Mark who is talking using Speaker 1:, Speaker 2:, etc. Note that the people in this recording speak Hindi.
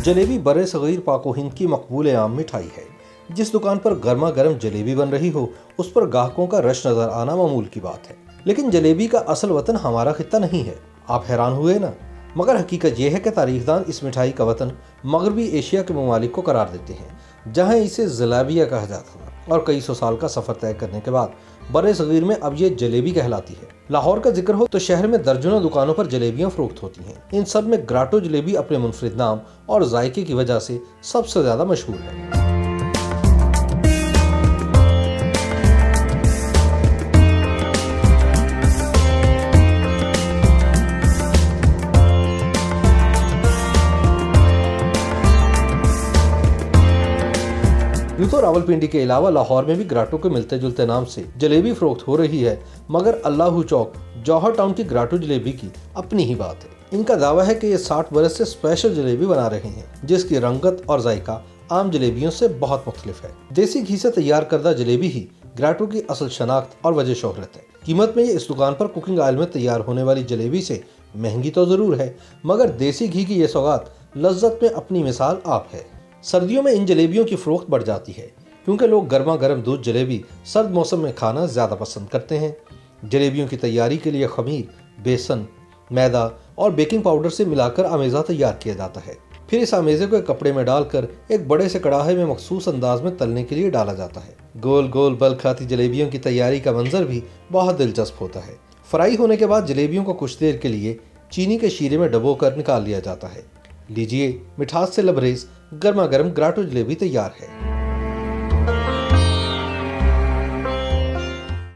Speaker 1: जलेबी बड़े सगीर पाको हिंद की मकबूल आम मिठाई है। जिस दुकान पर गर्मा गर्म जलेबी बन रही हो उस पर ग्राहकों का रश नजर आना मामूल की बात है। लेकिन जलेबी का असल वतन हमारा खित्ता नहीं है। आप हैरान हुए ना? मगर हकीकत यह है कि तारीखदान इस मिठाई का वतन मगरबी एशिया के ममालिक को करार देते हैं, जहाँ इसे जलेबिया कहा जाता था और कई सौ साल का सफर तय करने के बाद बड़े सगीर में अब ये जलेबी कहलाती है। लाहौर का जिक्र हो तो शहर में दर्जनों दुकानों पर जलेबियां फरोख्त होती हैं। इन सब में ग्राटो जलेबी अपने मुनफरिद नाम और जायके की वजह से सबसे ज्यादा मशहूर है। यूं तो रावलपिंडी के अलावा लाहौर में भी ग्राटो के मिलते जुलते नाम से जलेबी फरोख्त हो रही है, मगर अल्लाहू चौक जौहर टाउन की ग्राटो जलेबी की अपनी ही बात है। इनका दावा है कि ये 60 बरस से स्पेशल जलेबी बना रहे हैं, जिसकी रंगत और जायका आम जलेबियों से बहुत मुख्तलिफ है। देसी घी से तैयार करदा जलेबी ही ग्राटो की असल शनाख्त और वजह शोहरत है। कीमत में ये इस दुकान पर कुकिंग ऑयल में तैयार होने वाली जलेबी से महंगी तो जरूर है, मगर देसी घी की ये सौगात लज्जत में अपनी मिसाल आप है। सर्दियों में इन जलेबियों की फरोख्त बढ़ जाती है, क्योंकि लोग गर्मा गर्म दूध जलेबी सर्द मौसम में खाना ज़्यादा पसंद करते हैं। जलेबियों की तैयारी के लिए खमीर, बेसन, मैदा और बेकिंग पाउडर से मिलाकर आमेज़ा तैयार किया जाता है। फिर इस आमेज़े को एक कपड़े में डालकर एक बड़े से कड़ाहे में मखसूस अंदाज में तलने के लिए डाला जाता है। गोल गोल बल खाती जलेबियों की तैयारी का मंजर भी बहुत दिलचस्प होता है। फ्राई होने के बाद जलेबियों को कुछ देर के लिए चीनी के शीरे में डबोकर निकाल लिया जाता है। लीजिए, मिठास से लबरेज गर्मा गर्म ग्राटो जलेबी तैयार है।